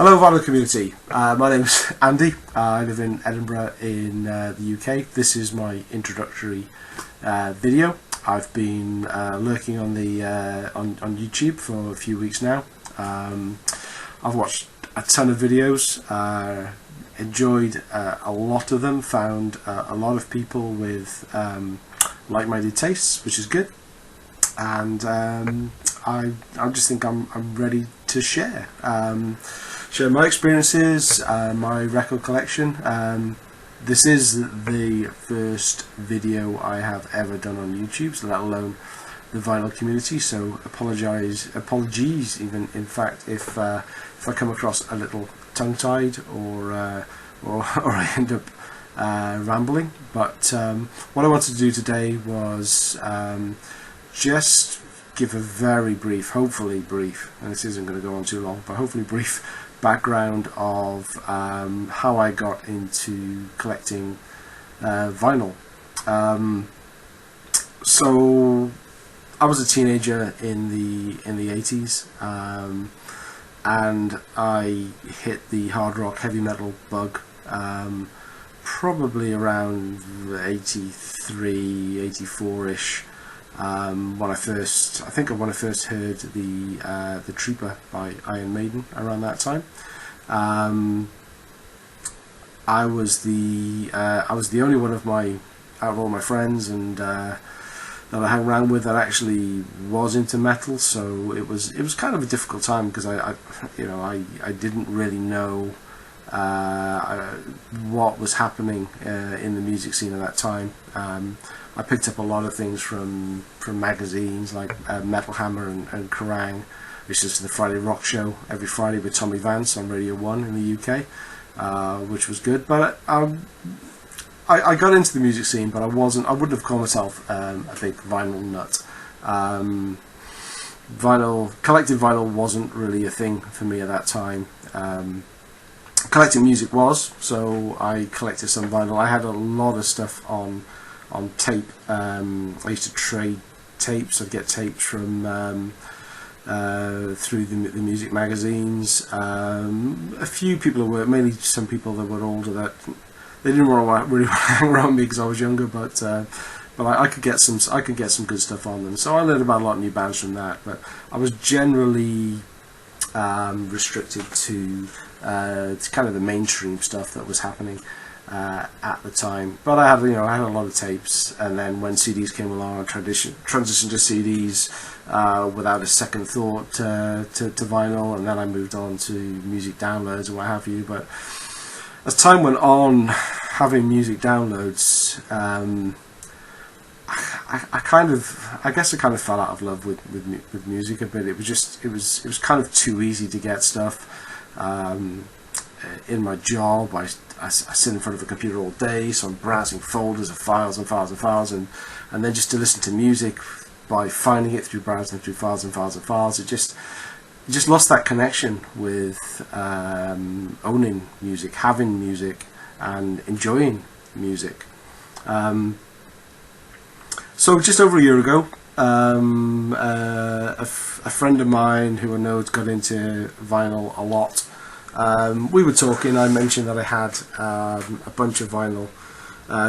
Hello vinyl community, my name's Andy. I live in Edinburgh in the UK. This is my introductory video. I've been lurking on the on YouTube for a few weeks now. I've watched a ton of videos, enjoyed a lot of them, found a lot of people with like-minded tastes, which is good, and I just think I'm ready to share my experiences, my record collection. This is the first video I have ever done on YouTube, so let alone the vinyl community. So apologies, even in fact, if I come across a little tongue-tied or I end up rambling. But what I wanted to do today was just give a very brief, hopefully brief, and this isn't going to go on too long, but hopefully brief background of how I got into collecting vinyl. So I was a teenager in the 80s, and I hit the hard rock heavy metal bug probably around 83, 84ish. When I first heard the Trooper by Iron Maiden around that time. I was the only one of out of all my friends and that I hung around with that actually was into metal. So it was kind of a difficult time because I didn't really know what was happening in the music scene at that time. I picked up a lot of things from magazines like Metal Hammer and Kerrang, which is the Friday Rock Show every Friday with Tommy Vance on Radio 1 in the UK, which was good. But I got into the music scene, but I wouldn't have called myself a big vinyl nut. Collecting vinyl wasn't really a thing for me at that time. Collecting music was, so I collected some vinyl. I had a lot of stuff on tape. I used to trade tapes. I'd get tapes from through the music magazines. A few people who were, mainly some people that were older, that they didn't really want to hang around me because I was younger, but I could get some good stuff on them. So I learned about a lot of new bands from that. But I was generally restricted to kind of the mainstream stuff that was happening at the time. But I had a lot of tapes, and then when CDs came along, I transitioned to CDs without a second thought to vinyl, and then I moved on to music downloads and what have you. But as time went on, having music downloads, I guess I kind of fell out of love with music a bit. It was kind of too easy to get stuff. In my job, I sit in front of a computer all day, so I'm browsing folders of files and files and files, and then just to listen to music by finding it through browsing through files and files and files, it just lost that connection with owning music, having music, and enjoying music. So just over a year ago, a friend of mine who I know got into vinyl a lot. We were talking. I mentioned that I had a bunch of vinyl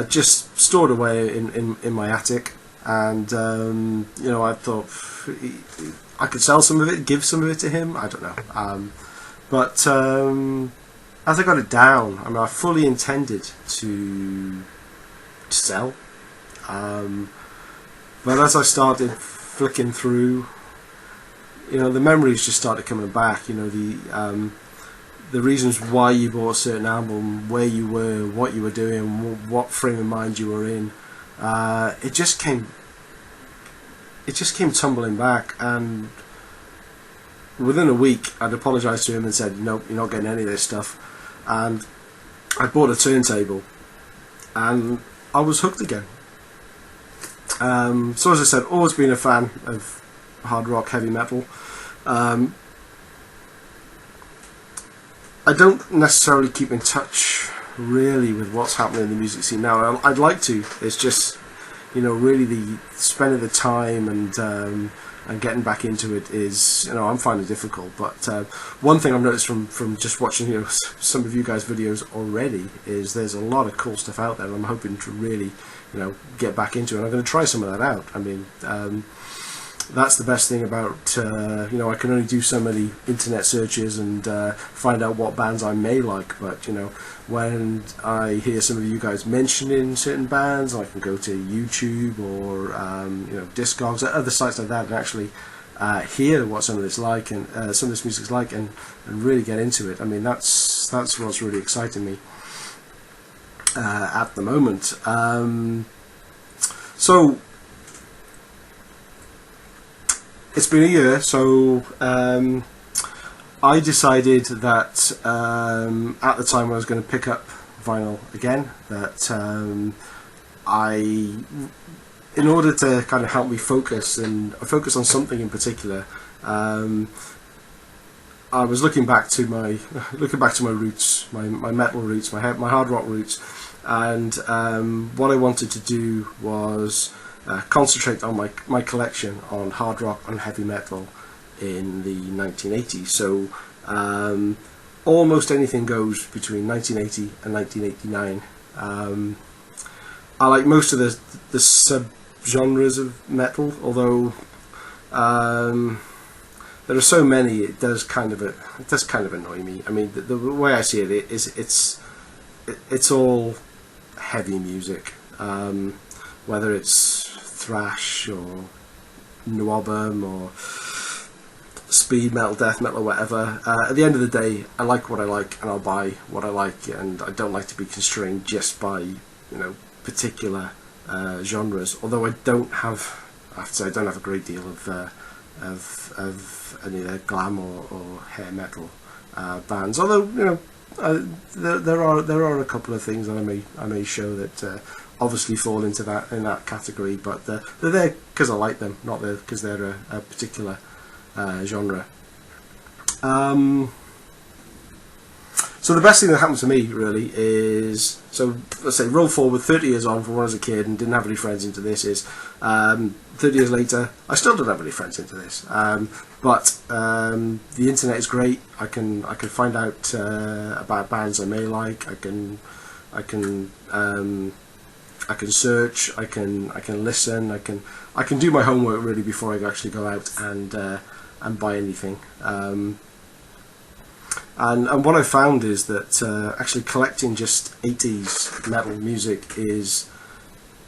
just stored away in my attic, and I thought I could sell some of it, give some of it to him. I don't know, but as I got it down, I fully intended to sell. But as I started flicking through, the memories just started coming back. The reasons why you bought a certain album, where you were, what you were doing, what frame of mind you were in. It just came tumbling back, and within a week, I'd apologised to him and said, "Nope, you're not getting any of this stuff." And I bought a turntable, and I was hooked again. So as I said, always been a fan of hard rock, heavy metal. I don't necessarily keep in touch really with what's happening in the music scene now. I'd like to. It's just really the spending the time and getting back into it is, I'm finding it difficult. But one thing I've noticed from just watching, some of you guys' videos already is there's a lot of cool stuff out there. And I'm hoping to really, get back into it. And I'm going to try some of that out. I mean, that's the best thing about, I can only do so many internet searches and find out what bands I may like, but, when I hear some of you guys mentioning certain bands, I can go to YouTube or, Discogs, other sites like that, and actually hear what some of this like and some of this music's like, and really get into it. I mean, that's what's really exciting me at the moment. So it's been a year, so I decided that at the time when I was going to pick up vinyl again, that in order to kind of help me focus and focus on something in particular, I was looking back to my roots, my metal roots, my hard rock roots, and what I wanted to do was concentrate on my collection on hard rock and heavy metal in the 1980s. So almost anything goes between 1980 and 1989. I like most of the sub-genres of metal, although there are so many. It does kind of annoy me. I mean, the way I see it is it's all heavy music, whether it's thrash or new album or speed metal, death metal, or whatever. At the end of the day, I like what I like, and I'll buy what I like, and I don't like to be constrained just by particular genres. Although I have to say, I don't have a great deal of any glam or hair metal bands. Although there are a couple of things that I may show that obviously fall in that category, but they're there because I like them, not because they're a particular genre. So the best thing that happened to me really is, so let's say roll forward 30 years on from when I was a kid and didn't have any friends into this, is 30 years later I still don't have any friends into this, but the internet is great. I can find out about bands I may like. I can search, I can listen, I can do my homework really before I actually go out and buy anything. And what I found is that actually collecting just 80s metal music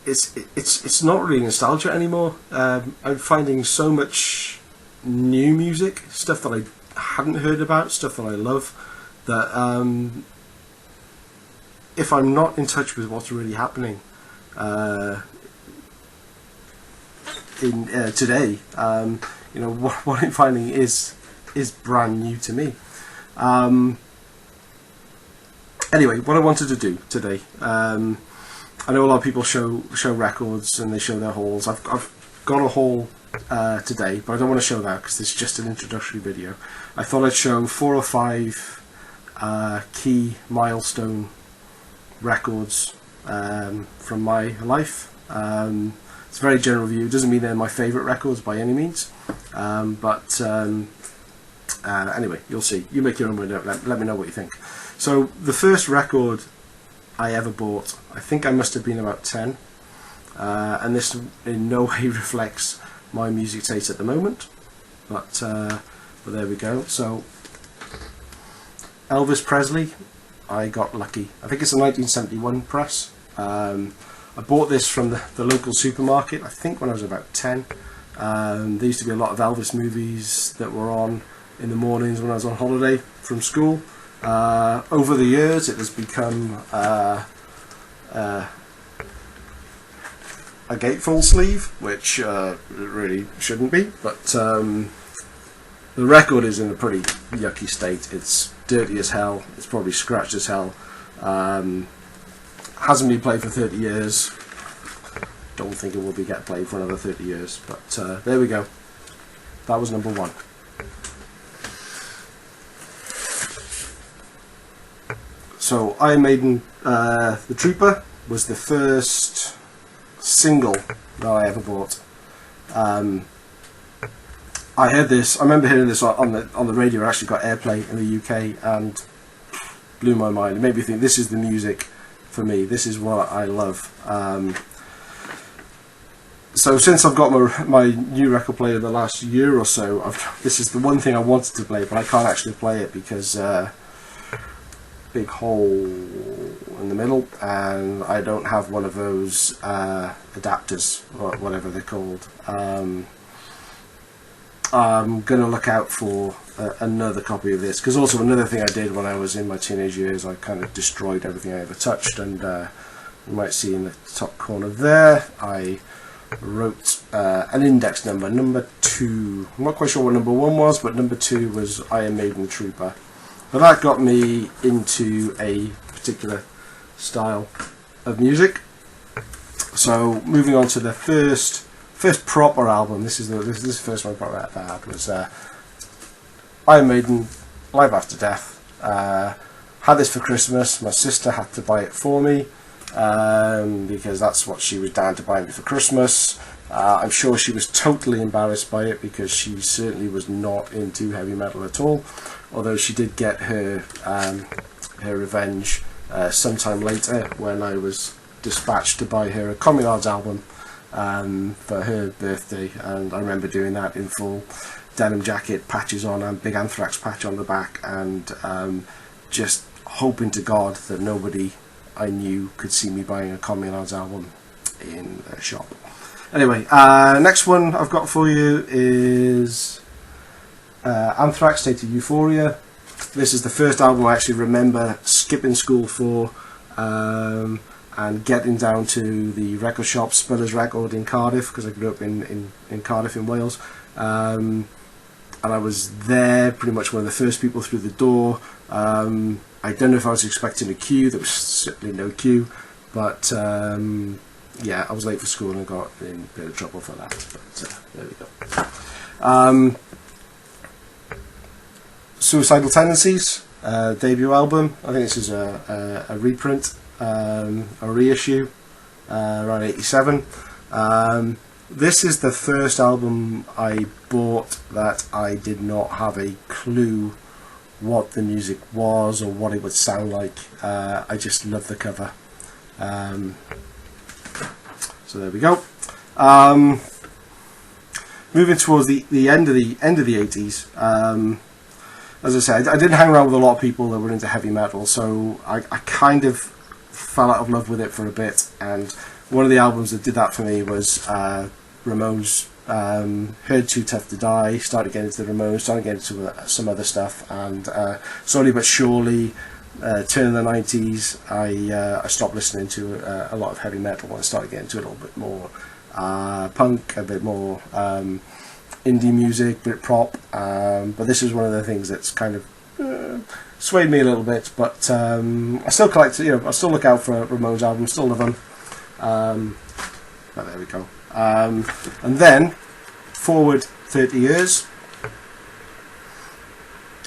it's not really nostalgia anymore. I'm finding so much new music, stuff that I hadn't heard about, stuff that I love, that if I'm not in touch with what's really happening in today, what I'm finding is brand new to me. Anyway, what I wanted to do today, I know a lot of people show records and they show their hauls. I've got a haul today, but I don't want to show that because it's just an introductory video. I thought I'd show 4 or 5 key milestone records from my life. It's a very general view. It doesn't mean they're my favourite records by any means, but anyway, you'll see. You make your own mind up. Let me know what you think. So the first record I ever bought, I think I must have been about 10, and this in no way reflects my music taste at the moment, but there we go. So Elvis Presley, I got lucky. I think it's a 1971 press. I bought this from the local supermarket, I think when I was about 10. There used to be a lot of Elvis movies that were on in the mornings when I was on holiday from school. Over the years it has become a gatefold sleeve, which it really shouldn't be, but the record is in a pretty yucky state. It's dirty as hell, it's probably scratched as hell, hasn't been played for 30 years, don't think it will be get played for another 30 years, but there we go. That was number 1. So Iron Maiden, The Trooper was the first single that I ever bought. I heard this. I remember hearing this on the radio. It actually got airplay in the UK and blew my mind. It made me think, this is the music for me. This is what I love. So since I've got my new record player the last year or so, this is the one thing I wanted to play, but I can't actually play it because big hole in the middle, and I don't have one of those adapters or whatever they're called. I'm going to look out for another copy of this, because also another thing I did when I was in my teenage years, I kind of destroyed everything I ever touched, and you might see in the top corner there I wrote an index number, number 2. I'm not quite sure what number 1 was, but number 2 was Iron Maiden Trooper. But that got me into a particular style of music. So moving on to the first proper album. This is the first one I proper had was Iron Maiden, Live After Death. Had this for Christmas. My sister had to buy it for me because that's what she was down to buy me for Christmas. I'm sure she was totally embarrassed by it because she certainly was not into heavy metal at all. Although she did get her revenge sometime later when I was dispatched to buy her a Communards album for her birthday, and I remember doing that in full denim jacket, patches on, and big Anthrax patch on the back, and just hoping to God that nobody I knew could see me buying a Communards album in a shop. Anyway, next one I've got for you is Anthrax, State of Euphoria. This is the first album I actually remember skipping school for and getting down to the record shop, Spuller's Record in Cardiff, because I grew up in Cardiff in Wales, and I was there pretty much one of the first people through the door. I don't know if I was expecting a queue. There was certainly no queue, but yeah, I was late for school and got in a bit of trouble for that, but there we go. Suicidal Tendencies, debut album. I think this is a reprint, a reissue, around 87. This is the first album I bought that I did not have a clue what the music was or what it would sound like. I just love the cover. So there we go. Moving towards the end of the 80s. As I said, I didn't hang around with a lot of people that were into heavy metal, so I kind of fell out of love with it for a bit. And one of the albums that did that for me was Ramones. Heard Too Tough to Die, started getting into the Ramones, started getting into some other stuff, and slowly but surely, turn of the 90s, I stopped listening to a lot of heavy metal and started getting into a little bit more punk, a bit more indie music, Britpop, but this is one of the things that's kind of swayed me a little bit. But I still collect, I still look out for Ramones albums, still love them. But there we go. And then forward 30 years,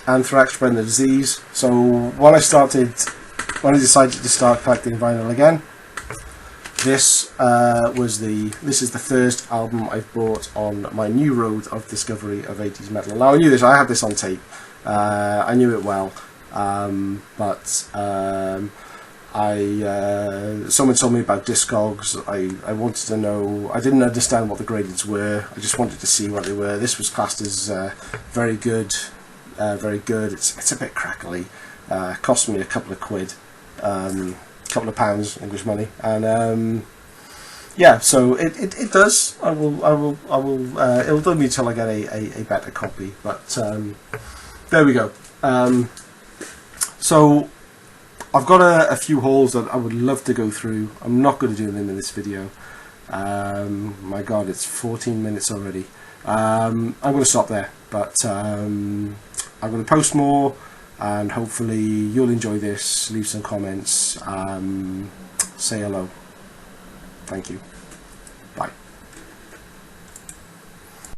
Anthrax, Spreading the Disease. So when I decided to start collecting vinyl again, this is the first album I've bought on my new road of discovery of 80s metal. Now I knew this, I had this on tape, I knew it well, but someone told me about Discogs. I wanted to know. I didn't understand what the gradings were. I just wanted to see what they were. This was classed as very good, very good. It's a bit crackly. Cost me a couple of quid, couple of pounds English money, and yeah. So it does. I will. It'll do me till I get a better copy. But there we go. So I've got a few hauls that I would love to go through. I'm not going to do them in this video. My God, it's 14 minutes already. I'm going to stop there, but I'm going to post more, and hopefully you'll enjoy this. Leave some comments. Say hello. Thank you.